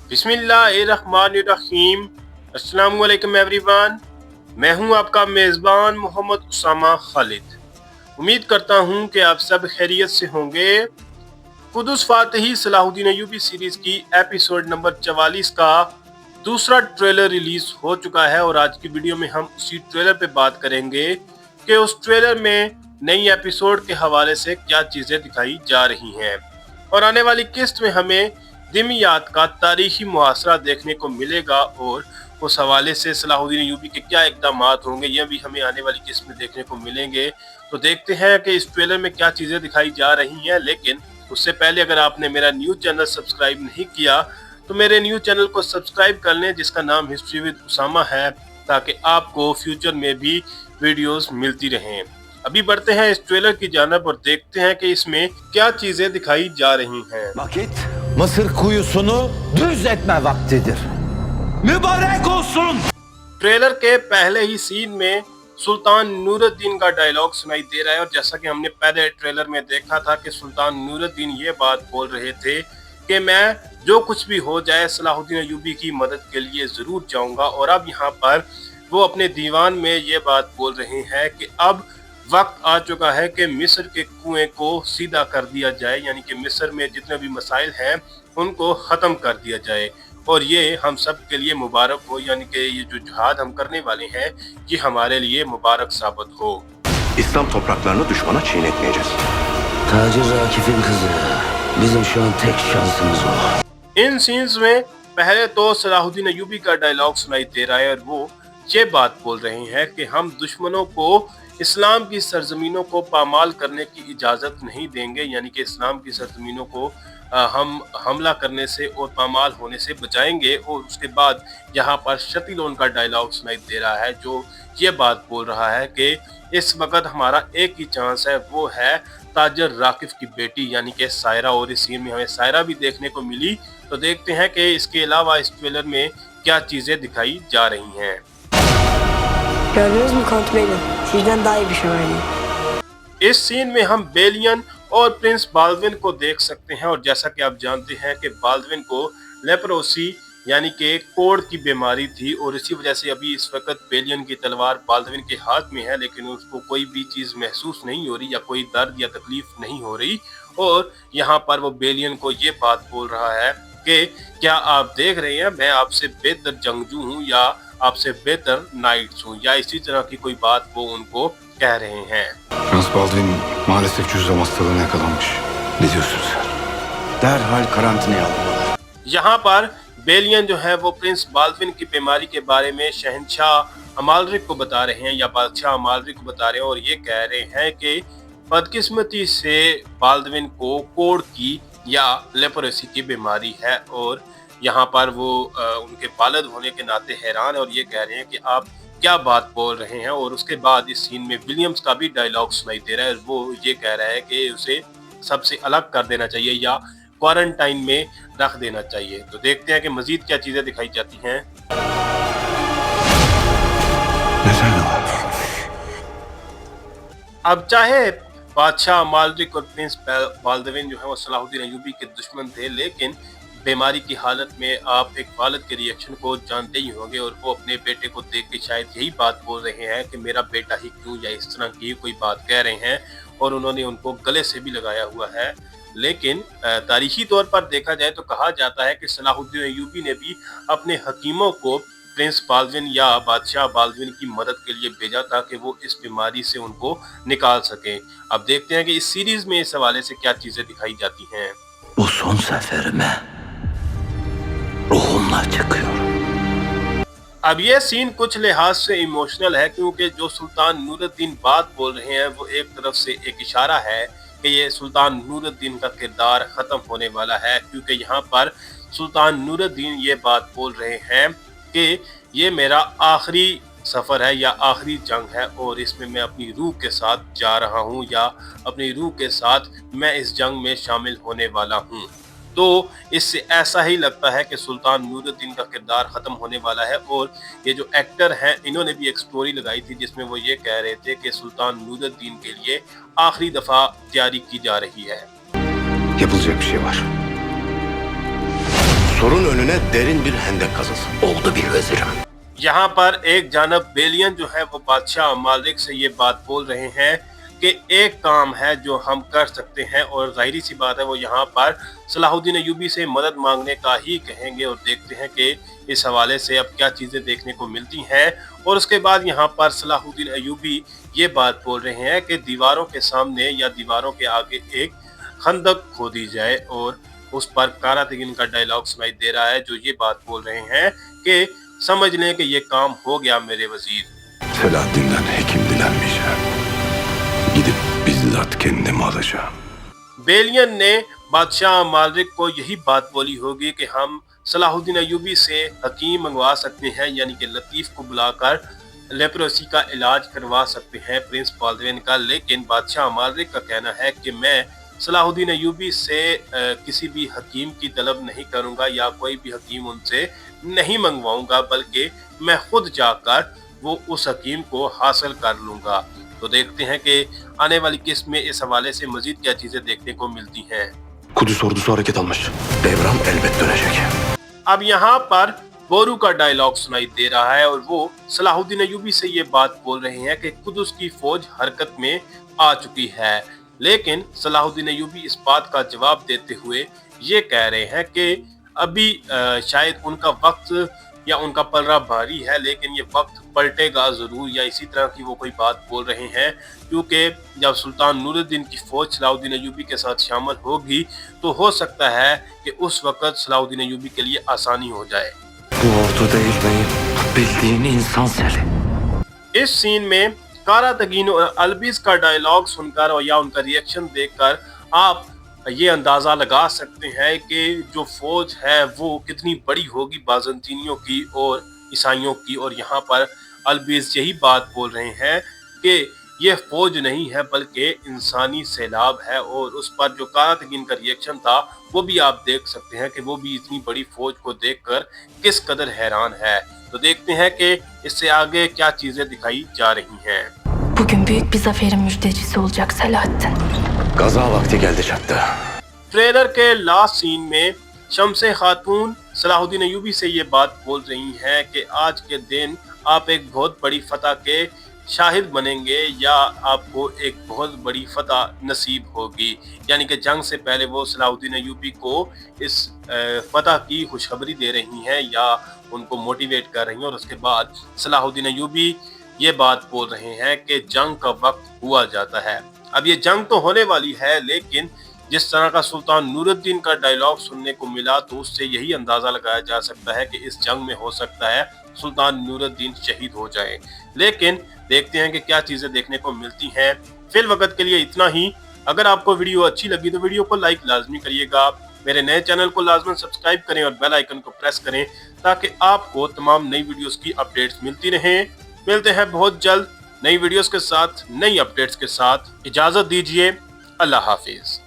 बिस्मिल्लाहिर्रहमानिर्रहीम। अस्सलाम वालेकुम एवरीवन। मैं हूं आपका मेज़बान मोहम्मद उसामा खालिद। उम्मीद करता हूं कि आप सब खैरियत से होंगे। कुदस फातही सलाहुद्दीन अय्यूबी सीरीज की एपिसोड नंबर 44 का दूसरा ट्रेलर रिलीज हो चुका है और आज की वीडियो में हम उसी ट्रेलर पे बात करेंगे कि उस ट्रेलर में नई एपिसोड के हवाले से क्या चीजें दिखाई जा रही हैं और आने वाली किस्त में हमें दिमियात का तारीखी मुहासरा देखने को मिलेगा और उस हवाले से सलाहुद्दीन अय्यूबी के क्या इकदाम होंगे यह भी हमें आने वाली किस्त में देखने को मिलेंगे। तो देखते हैं कि इस ट्रेलर में क्या चीजें दिखाई जा रही हैं, लेकिन उससे पहले अगर आपने मेरा न्यूज चैनल सब्सक्राइब नहीं किया तो मेरे न्यूज चैनल को सब्सक्राइब कर लें जिसका नाम हिस्ट्री विद उसामा है, ताकि आपको फ्यूचर में भी वीडियोस मिलती रहें। अभी बढ़ते हैं इस ट्रेलर की जानिब और देखते हैं कि इसमें क्या चीजें दिखाई जा रही हैं। Vakit Mısır kuyusunu düz etme vaktidir. Mübarek olsun. Trailer के पहले ही सीन में सुल्तान नूरुद्दीन का डायलॉग सुनाई दे रहा है और जैसा कि हमने पहले ट्रेलर में देखा था कि सुल्तान नूरुद्दीन ये बात बोल रहे थे कि मैं जो कुछ भी हो जाए सलाहुद्दीन अय्यूबी की मदद के लिए जरूर जाऊंगा। और अब यहाँ पर वो अपने दीवान में ये बात बोल रहे हैं कि अब वक्त आ चुका है कि मिस्र के कुएं को सीधा कर दिया जाए, यानी कि मिस्र में जितने भी मसाइल हैं उनको ख़त्म कर दिया जाए और ये हम सब के लिए मुबारक हो, यानी कि ये जो जिहाद हम करने वाले हैं ये हमारे लिए मुबारक साबित हो। İslam topraklarını düşmana çiğnetmeyeceğiz. Tacir Akif'in kızı. Bizim şu an tek şansımız o. In scenes में पहले तो सलाहुद्दीन अय्यूबी का डायलॉग सुनाई दे रहा है और वो ये बात बोल रहे हैं कि हम दुश्मनों को इस्लाम की सरजमीनों को पामाल करने की इजाज़त नहीं देंगे, यानी कि इस्लाम की सरजमीनों को हम हमला करने से और पामाल होने से बचाएंगे। और उसके बाद यहाँ पर शतीलोन का डायलॉग सुनाई दे रहा है जो ये बात बोल रहा है कि इस वक्त हमारा एक ही चांस है, वो है ताजर राकिफ की बेटी यानी कि सायरा। और इस सीन में हमें सायरा भी देखने को मिली। तो देखते हैं कि इसके अलावा इस ट्रेलर में क्या चीज़ें दिखाई जा रही हैं। Gördünüz mü Kont Bey'le? Sizden daha iyi bir şövalye. इस सीन में हम बेलियन और प्रिंस बाल्डविन को देख सकते हैं और जैसा कि आप जानते हैं कि बाल्डविन को लेप्रोसी यानी कि कोढ़ की बीमारी थी और इसी वजह से अभी इस वक्त बेलियन की तलवार बाल्डविन के हाथ में है, लेकिन उसको कोई भी चीज़ महसूस नहीं हो रही या कोई दर्द या तकलीफ नहीं हो रही। और यहाँ पर वो बेलियन को ये बात बोल रहा है कि क्या आप देख रहे हैं मैं आपसे बेहतर जंगजू हूँ या आपसे बेहतर नाइट्स हूँ, या इसी तरह की कोई बात वो उनको कह रहे हैं। Prens Baldwin maalesef cüzzam hastalığına yakalanmış. Ne diyorsun sen? Derhal karantinaya alınmalı. यहाँ पर बेलियन जो है वो प्रिंस बाल्डविन की बीमारी के बारे में शहनशाह अमालरिक को बता रहे हैं या बादशाह अमालरिक को बता रहे हैं और ये कह रहे हैं कि बदकिस्मती से बाल्डविन को कोढ़ की या लेप्रोसी की बीमारी है। और यहाँ पर वो उनके बालद होने के नाते हैरान है और ये कह रहे हैं कि आप क्या बात बोल रहे हैं। और उसके बाद इस सीन में विलियम्स का भी डायलॉग सुनाई दे रहा है, वो ये कह रहा है कि उसे सबसे अलग कर देना चाहिए या क्वारंटाइन में रख देना चाहिए। तो देखते हैं कि मजीद क्या चीजें दिखाई जाती हैं। अब चाहे बादशाह मालरिक और प्रिंस बाल्डविन जो है वो सलाहुद्दीन अय्यूबी के दुश्मन थे, लेकिन बीमारी की हालत में आप एक वालिद के रिएक्शन को जानते ही होंगे और वो अपने बेटे को देख के शायद यही बात बोल रहे हैं कि मेरा बेटा ही क्यों, या इस तरह की कोई बात कह रहे हैं और उन्होंने उनको गले से भी लगाया हुआ है। लेकिन तारीखी तौर पर देखा जाए तो कहा जाता है कि सलाहुद्दीन अय्यूबी ने भी अपने हकीमों को प्रिंस बाल्डविन या बादशाह बाल्डविन की मदद के लिए भेजा था कि वो इस बीमारी से उनको निकाल सकें। अब देखते हैं कि इस सीरीज में इस हवाले से क्या चीजें दिखाई जाती हैं। Bu son seferime ruhumla çıkıyorum. अब ये सीन कुछ लिहाज से इमोशनल है क्योंकि जो सुल्तान नूरुद्दीन बात बोल रहे हैं वो एक तरफ से एक इशारा है कि ये सुल्तान नूरुद्दीन का किरदार ख़त्म होने वाला है, क्योंकि यहाँ पर सुल्तान नूरुद्दीन ये बात बोल रहे हैं कि ये मेरा आखिरी सफ़र है या आखिरी जंग है और इसमें मैं अपनी रूह के साथ जा रहा हूँ या अपनी रूह के साथ मैं इस जंग में शामिल होने वाला हूँ। तो इससे ऐसा ही लगता है कि सुल्तान नूरुद्दीन का किरदार ख़त्म होने वाला है। और ये जो एक्टर हैं इन्होंने भी एक स्टोरी लगाई थी जिसमें वो ये कह रहे थे कि सुल्तान नूरुद्दीन के लिए आखिरी दफ़ा तैयारी की जा रही है। Yapılacak bir şey var. Surun önüne derin bir hendek kazılsın. Oldu bir vezirim. यहाँ पर एक जानब बेलियन जो है वो बादशाह अमालिक से ये बात बोल रहे हैं कि एक काम है जो हम कर सकते हैं, और जाहिर सी बात है वो यहाँ पर सलाहुद्दीन अय्यूबी से मदद मांगने का ही कहेंगे। और देखते हैं कि इस हवाले से अब क्या चीज़ें देखने को मिलती हैं। और उसके बाद यहाँ पर सलाहुद्दीन अय्यूबी ये बात बोल रहे हैं कि दीवारों के सामने या दीवारों के आगे एक खंदक खोदी जाए, और उस पर कारातगीन का डायलॉग सुनाई दे रहा है जो ये बात बोल रहे हैं कि समझ लें कि ये काम हो गया मेरे वजीर। Selahaddin'den hekim dilenmeyeceğim. Gidip bizzat kendim alacağım. बेलियन ने बादशाह मालिक को यही बात बोली होगी कि हम सलाहुद्दीन अय्यूबी से हकीम मंगवा सकते हैं, यानी कि लतीफ़ को बुलाकर लेप्रोसी का इलाज करवा सकते हैं प्रिंस बाल्दविन का। लेकिन बादशाह मालिक का कहना है कि मैं सलाहुद्दीन अय्यूबी से किसी भी हकीम की तलब नहीं करूंगा या कोई भी हकीम उनसे नहीं मंगवाऊंगा, बल्कि मैं खुद जाकर वो उस हकीम को हासिल कर लूंगा। तो देखते हैं कि आने वाली किस्त में इस हवाले से मजीद क्या चीजें देखने को मिलती हैं। Kudüs ordusu hareket almış. Devran elbet dönecek. अब यहाँ पर बोरू का डायलॉग सुनाई दे रहा है, और वो सलाहुद्दीन अय्यूबी से ये बात बोल रहे हैं कि कुदुस की फौज हरकत में आ चुकी है। लेकिन सलाहुद्दीन अय्यूबी इस बात का जवाब देते हुए ये कह रहे हैं कि अभी शायद उनका वक्त या उनका पलड़ा भारी है, लेकिन ये वक्त पलटेगा ज़रूर, या इसी तरह की वो कोई बात बोल रहे हैं। क्योंकि जब सुल्तान नूरुद्दीन की फ़ौज सलाहुद्दीन अय्यूबी के साथ शामिल होगी तो हो सकता है कि उस वक़्त सलाहुद्दीन अय्यूबी के लिए आसानी हो जाए। Bu ordu değil beyim. Bildiğin insan seli. इस सीन में कारातगीन और अलबिस का डायलॉग सुनकर और या उनका रिएक्शन देखकर आप ये अंदाज़ा लगा सकते हैं कि जो फौज है वो कितनी बड़ी होगी बाज़ंतीनियों की और ईसाइयों की। और यहाँ पर अलबिस यही बात बोल रहे हैं कि ये फौज नहीं है बल्कि इंसानी सैलाब है। और उस पर जो कारातगीन का रिएक्शन था वो भी आप देख सकते हैं कि वो भी इतनी बड़ी फौज को देखकर किस कदर हैरान है। तो देखते हैं कि इससे आगे क्या चीजें दिखाई जा रही हैं। Bugün büyük bir zaferin müjdecisi olacak Selahattin. Gaza vakti geldi çattı. Trailer के लास्ट सीन में शम्से खातून सलाहुद्दीन अय्यूबी से ये बात बोल रही हैं कि आज के दिन आप एक बहुत बड़ी फतह के शाहिद बनेंगे या आपको एक बहुत बड़ी फतह नसीब होगी। यानी कि जंग से पहले वो सलाहुद्दीन अय्यूबी को इस फतह की खुशखबरी दे रही हैं या उनको मोटिवेट कर रही हैं। और उसके बाद सलाहुद्दीन अय्यूबी ये बात बोल रहे हैं कि जंग का वक्त हुआ जाता है। अब ये जंग तो होने वाली है, लेकिन जिस तरह का सुल्तान नूरुद्दीन का डायलॉग सुनने को मिला तो उससे यही अंदाजा लगाया जा सकता है कि इस जंग में हो सकता है सुल्तान नूरुद्दीन शहीद हो जाए। लेकिन देखते हैं कि क्या चीजें देखने को मिलती हैं। फिल वक्त के लिए इतना ही। अगर आपको वीडियो अच्छी लगी तो वीडियो को लाइक लाजमी करिएगा। मेरे नए चैनल को लाजमी सब्सक्राइब करें और बेल आइकन को प्रेस करें ताकि आपको तमाम नई वीडियोस की अपडेट्स मिलती रहें। मिलते हैं बहुत जल्द नई वीडियोस के साथ, नई अपडेट्स के साथ। इजाजत दीजिए। अल्लाह हाफिज।